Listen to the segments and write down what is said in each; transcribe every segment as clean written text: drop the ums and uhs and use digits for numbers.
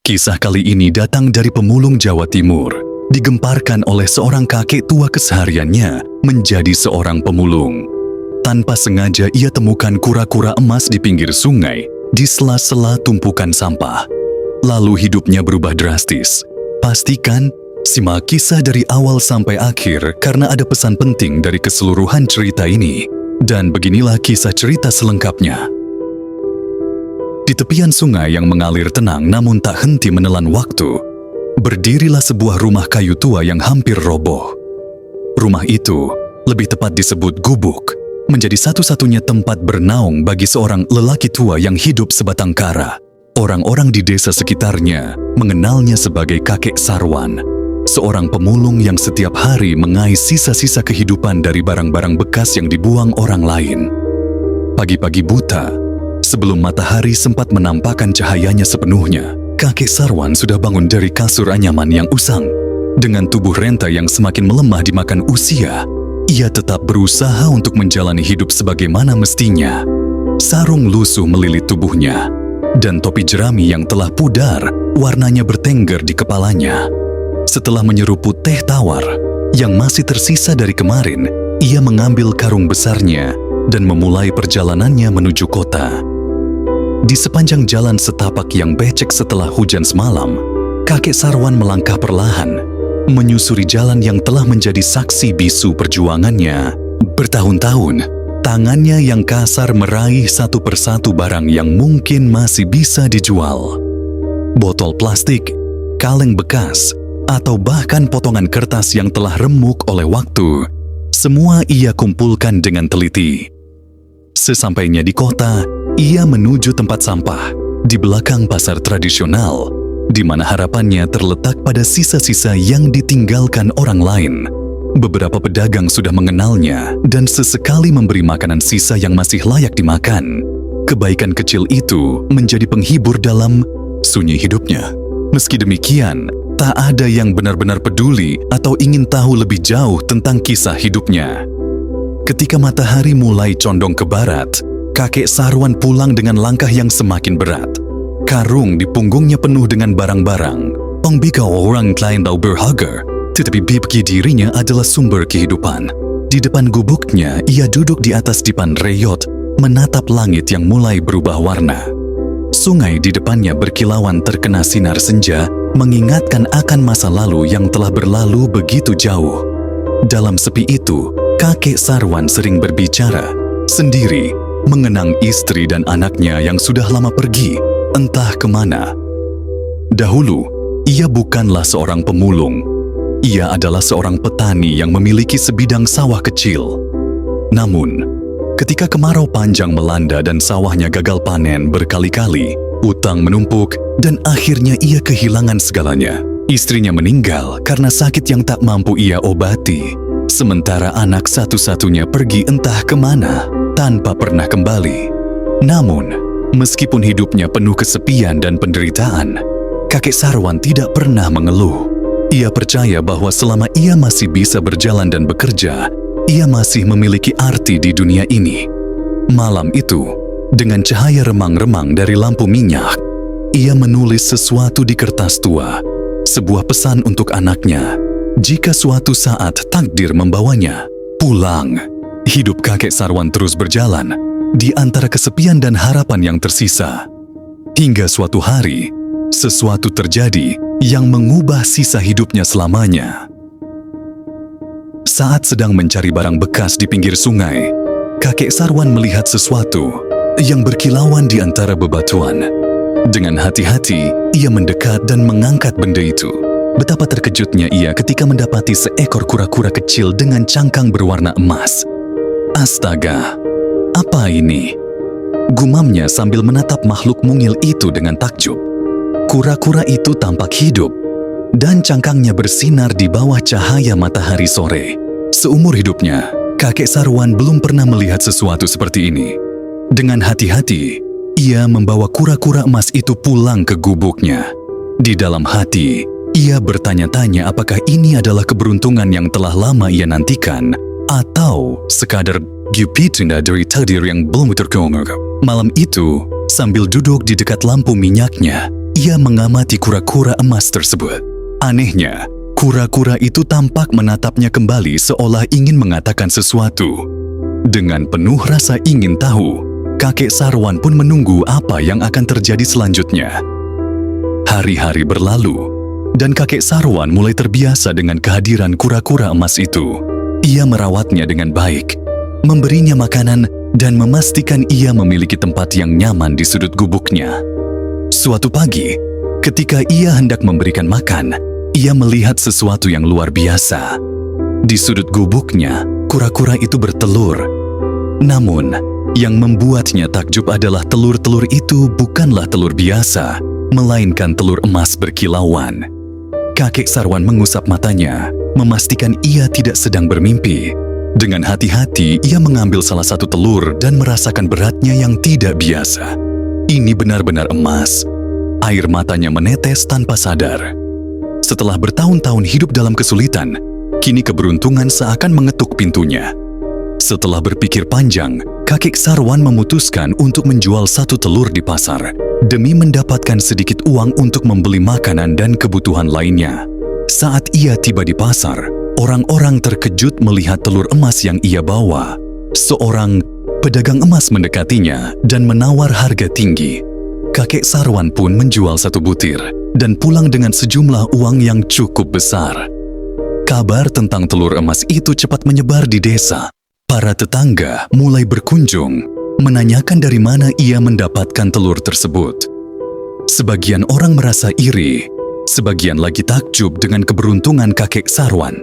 Kisah kali ini datang dari pemulung Jawa Timur, digemparkan oleh seorang kakek tua kesehariannya menjadi seorang pemulung. Tanpa sengaja ia temukan kura-kura emas di pinggir sungai, di sela-sela tumpukan sampah. Lalu hidupnya berubah drastis. Pastikan simak kisah dari awal sampai akhir karena ada pesan penting dari keseluruhan cerita ini. Dan beginilah kisah cerita selengkapnya. Di tepian sungai yang mengalir tenang namun tak henti menelan waktu, berdirilah sebuah rumah kayu tua yang hampir roboh. Rumah itu, lebih tepat disebut gubuk, menjadi satu-satunya tempat bernaung bagi seorang lelaki tua yang hidup sebatang kara. Orang-orang di desa sekitarnya mengenalnya sebagai Kakek Sarwan, seorang pemulung yang setiap hari mengais sisa-sisa kehidupan dari barang-barang bekas yang dibuang orang lain. Pagi-pagi buta, sebelum matahari sempat menampakkan cahayanya sepenuhnya, Kakek Sarwan sudah bangun dari kasur anyaman yang usang. Dengan tubuh renta yang semakin melemah dimakan usia, ia tetap berusaha untuk menjalani hidup sebagaimana mestinya. Sarung lusuh melilit tubuhnya, dan topi jerami yang telah pudar, warnanya bertengger di kepalanya. Setelah menyeruput teh tawar yang masih tersisa dari kemarin, ia mengambil karung besarnya dan memulai perjalanannya menuju kota. Di sepanjang jalan setapak yang becek setelah hujan semalam, Kakek Sarwan melangkah perlahan, menyusuri jalan yang telah menjadi saksi bisu perjuangannya bertahun-tahun. Tangannya yang kasar meraih satu persatu barang yang mungkin masih bisa dijual. Botol plastik, kaleng bekas, atau bahkan potongan kertas yang telah remuk oleh waktu, semua ia kumpulkan dengan teliti. Sesampainya di kota, ia menuju tempat sampah di belakang pasar tradisional, di mana harapannya terletak pada sisa-sisa yang ditinggalkan orang lain. Beberapa pedagang sudah mengenalnya dan sesekali memberi makanan sisa yang masih layak dimakan. Kebaikan kecil itu menjadi penghibur dalam sunyi hidupnya. Meski demikian, tak ada yang benar-benar peduli atau ingin tahu lebih jauh tentang kisah hidupnya. Ketika matahari mulai condong ke barat, Kakek Sarwan pulang dengan langkah yang semakin berat. Karung di punggungnya penuh dengan barang-barang. Bagi orang lain tahu berharga, tetapi bagi dirinya adalah sumber kehidupan. Di depan gubuknya, ia duduk di atas dipan reyot, menatap langit yang mulai berubah warna. Sungai di depannya berkilauan terkena sinar senja, mengingatkan akan masa lalu yang telah berlalu begitu jauh. Dalam sepi itu, Kakek Sarwan sering berbicara sendiri, mengenang istri dan anaknya yang sudah lama pergi, entah kemana. Dahulu, ia bukanlah seorang pemulung. Ia adalah seorang petani yang memiliki sebidang sawah kecil. Namun, ketika kemarau panjang melanda dan sawahnya gagal panen berkali-kali, utang menumpuk dan akhirnya ia kehilangan segalanya. Istrinya meninggal karena sakit yang tak mampu ia obati. Sementara anak satu-satunya pergi entah kemana, tanpa pernah kembali. Namun, meskipun hidupnya penuh kesepian dan penderitaan, Kakek Sarwan tidak pernah mengeluh. Ia percaya bahwa selama ia masih bisa berjalan dan bekerja, ia masih memiliki arti di dunia ini. Malam itu, dengan cahaya remang-remang dari lampu minyak, ia menulis sesuatu di kertas tua, sebuah pesan untuk anaknya. Jika suatu saat takdir membawanya pulang, hidup Kakek Sarwan terus berjalan di antara kesepian dan harapan yang tersisa. Hingga suatu hari, sesuatu terjadi yang mengubah sisa hidupnya selamanya. Saat sedang mencari barang bekas di pinggir sungai, Kakek Sarwan melihat sesuatu yang berkilauan di antara bebatuan. Dengan hati-hati, ia mendekat dan mengangkat benda itu. Betapa terkejutnya ia ketika mendapati seekor kura-kura kecil dengan cangkang berwarna emas. Astaga, apa ini? Gumamnya sambil menatap makhluk mungil itu dengan takjub. Kura-kura itu tampak hidup, dan cangkangnya bersinar di bawah cahaya matahari sore. Seumur hidupnya, Kakek Sarwan belum pernah melihat sesuatu seperti ini. Dengan hati-hati, ia membawa kura-kura emas itu pulang ke gubuknya. Di dalam hati, ia bertanya-tanya apakah ini adalah keberuntungan yang telah lama ia nantikan, atau sekadar gipitinda dari takdir yang belum terkongkong. Malam itu, sambil duduk di dekat lampu minyaknya, ia mengamati kura-kura emas tersebut. Anehnya, kura-kura itu tampak menatapnya kembali seolah ingin mengatakan sesuatu. Dengan penuh rasa ingin tahu, kakek Sarwan pun menunggu apa yang akan terjadi selanjutnya. Hari-hari berlalu, dan kakek Sarwan mulai terbiasa dengan kehadiran kura-kura emas itu. Ia merawatnya dengan baik, memberinya makanan, dan memastikan ia memiliki tempat yang nyaman di sudut gubuknya. Suatu pagi, ketika ia hendak memberikan makan, ia melihat sesuatu yang luar biasa. Di sudut gubuknya, kura-kura itu bertelur. Namun, yang membuatnya takjub adalah telur-telur itu bukanlah telur biasa, melainkan telur emas berkilauan. Kakek Sarwan mengusap matanya, memastikan ia tidak sedang bermimpi. Dengan hati-hati, ia mengambil salah satu telur dan merasakan beratnya yang tidak biasa. Ini benar-benar emas. Air matanya menetes tanpa sadar. Setelah bertahun-tahun hidup dalam kesulitan, kini keberuntungan seakan mengetuk pintunya. Setelah berpikir panjang, kakek Sarwan memutuskan untuk menjual satu telur di pasar demi mendapatkan sedikit uang untuk membeli makanan dan kebutuhan lainnya. Saat ia tiba di pasar, orang-orang terkejut melihat telur emas yang ia bawa. Seorang pedagang emas mendekatinya dan menawar harga tinggi. Kakek Sarwan pun menjual satu butir dan pulang dengan sejumlah uang yang cukup besar. Kabar tentang telur emas itu cepat menyebar di desa. Para tetangga mulai berkunjung, menanyakan dari mana ia mendapatkan telur tersebut. Sebagian orang merasa iri, sebagian lagi takjub dengan keberuntungan kakek Sarwan.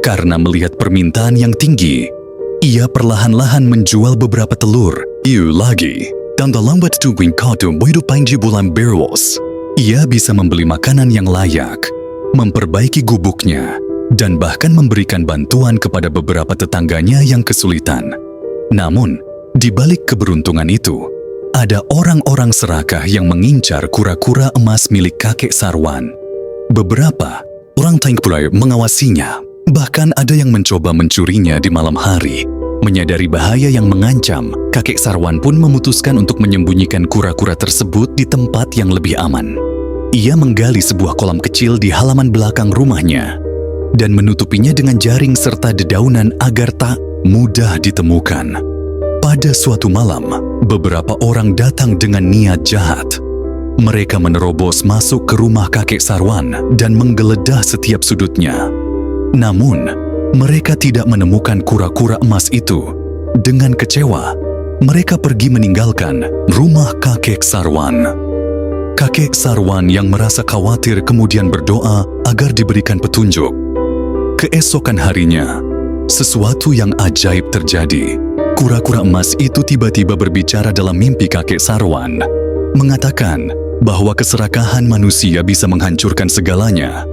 Karena melihat permintaan yang tinggi, ia perlahan-lahan menjual beberapa telur. Dan dalam waktu kadung panji bulan berwas, ia bisa membeli makanan yang layak, memperbaiki gubuknya, dan bahkan memberikan bantuan kepada beberapa tetangganya yang kesulitan. Namun, di balik keberuntungan itu, ada orang-orang serakah yang mengincar kura-kura emas milik kakek Sarwan. Beberapa orang tangguh mengawasinya, bahkan ada yang mencoba mencurinya di malam hari. Menyadari bahaya yang mengancam, kakek Sarwan pun memutuskan untuk menyembunyikan kura-kura tersebut di tempat yang lebih aman. Ia menggali sebuah kolam kecil di halaman belakang rumahnya dan menutupinya dengan jaring serta dedaunan agar tak mudah ditemukan. Pada suatu malam, beberapa orang datang dengan niat jahat. Mereka menerobos masuk ke rumah kakek Sarwan dan menggeledah setiap sudutnya. Namun, mereka tidak menemukan kura-kura emas itu. Dengan kecewa, mereka pergi meninggalkan rumah kakek Sarwan. Kakek Sarwan yang merasa khawatir kemudian berdoa agar diberikan petunjuk. Keesokan harinya, sesuatu yang ajaib terjadi. Kura-kura emas itu tiba-tiba berbicara dalam mimpi kakek Sarwan, mengatakan bahwa keserakahan manusia bisa menghancurkan segalanya.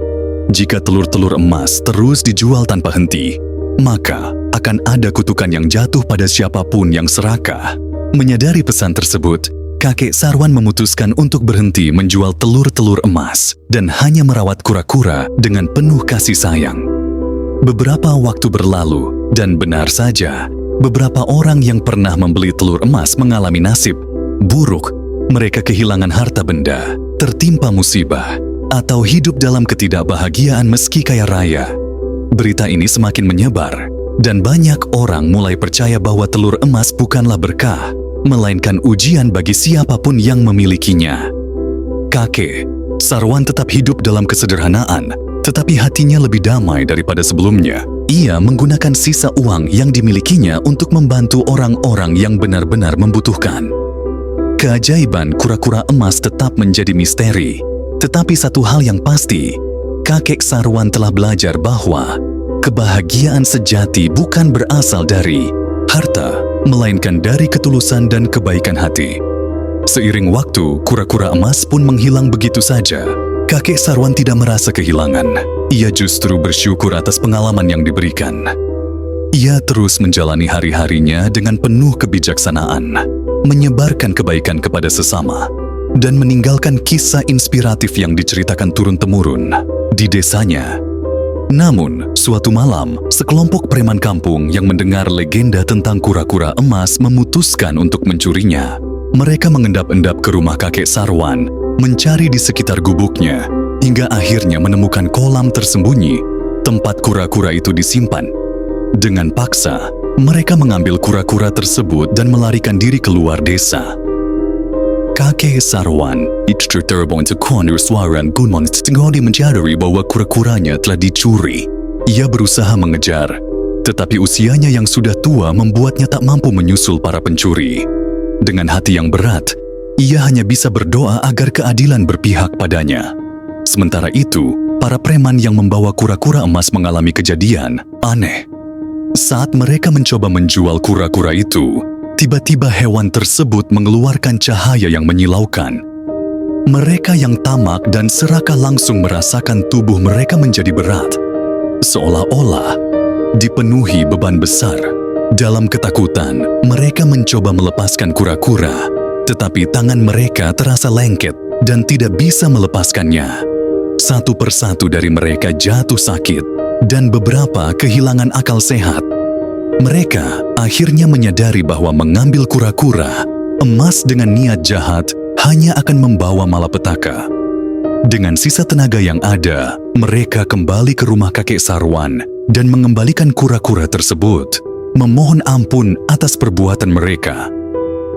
Jika telur-telur emas terus dijual tanpa henti, maka akan ada kutukan yang jatuh pada siapapun yang serakah. Menyadari pesan tersebut, kakek Sarwan memutuskan untuk berhenti menjual telur-telur emas dan hanya merawat kura-kura dengan penuh kasih sayang. Beberapa waktu berlalu, dan benar saja, beberapa orang yang pernah membeli telur emas mengalami nasib buruk. Mereka kehilangan harta benda, tertimpa musibah, atau hidup dalam ketidakbahagiaan meski kaya raya. Berita ini semakin menyebar, dan banyak orang mulai percaya bahwa telur emas bukanlah berkah, melainkan ujian bagi siapapun yang memilikinya. Kakek Sarwan tetap hidup dalam kesederhanaan, tetapi hatinya lebih damai daripada sebelumnya. Ia menggunakan sisa uang yang dimilikinya untuk membantu orang-orang yang benar-benar membutuhkan. Keajaiban kura-kura emas tetap menjadi misteri. Tetapi satu hal yang pasti, kakek Sarwan telah belajar bahwa kebahagiaan sejati bukan berasal dari harta, melainkan dari ketulusan dan kebaikan hati. Seiring waktu, kura-kura emas pun menghilang begitu saja. Kakek Sarwan tidak merasa kehilangan. Ia justru bersyukur atas pengalaman yang diberikan. Ia terus menjalani hari-harinya dengan penuh kebijaksanaan, menyebarkan kebaikan kepada sesama, dan meninggalkan kisah inspiratif yang diceritakan turun-temurun di desanya. Namun, suatu malam, sekelompok preman kampung yang mendengar legenda tentang kura-kura emas memutuskan untuk mencurinya. Mereka mengendap-endap ke rumah kakek Sarwan, mencari di sekitar gubuknya, hingga akhirnya menemukan kolam tersembunyi tempat kura-kura itu disimpan. Dengan paksa, mereka mengambil kura-kura tersebut dan melarikan diri keluar desa. Kakek Sarwan terbang ke corner suaran gunung setengah menyadari bahwa kura-kuranya telah dicuri. Ia berusaha mengejar, tetapi usianya yang sudah tua membuatnya tak mampu menyusul para pencuri. Dengan hati yang berat, ia hanya bisa berdoa agar keadilan berpihak padanya. Sementara itu, para preman yang membawa kura-kura emas mengalami kejadian aneh. Saat mereka mencoba menjual kura-kura itu, tiba-tiba hewan tersebut mengeluarkan cahaya yang menyilaukan. Mereka yang tamak dan serakah langsung merasakan tubuh mereka menjadi berat, seolah-olah dipenuhi beban besar. Dalam ketakutan, mereka mencoba melepaskan kura-kura, tetapi tangan mereka terasa lengket dan tidak bisa melepaskannya. Satu persatu dari mereka jatuh sakit, dan beberapa kehilangan akal sehat. Mereka akhirnya menyadari bahwa mengambil kura-kura emas dengan niat jahat hanya akan membawa malapetaka. Dengan sisa tenaga yang ada, mereka kembali ke rumah kakek Sarwan dan mengembalikan kura-kura tersebut, memohon ampun atas perbuatan mereka.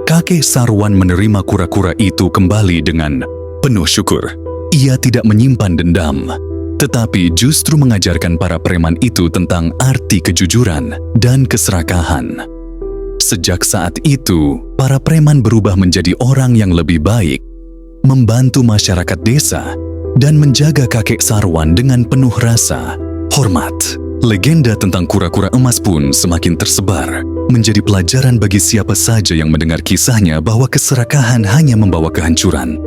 Kakek Sarwan menerima kura-kura itu kembali dengan penuh syukur. Ia tidak menyimpan dendam, tetapi justru mengajarkan para preman itu tentang arti kejujuran dan keserakahan. Sejak saat itu, para preman berubah menjadi orang yang lebih baik, membantu masyarakat desa, dan menjaga kakek Sarwan dengan penuh rasa hormat. Legenda tentang kura-kura emas pun semakin tersebar, menjadi pelajaran bagi siapa saja yang mendengar kisahnya bahwa keserakahan hanya membawa kehancuran.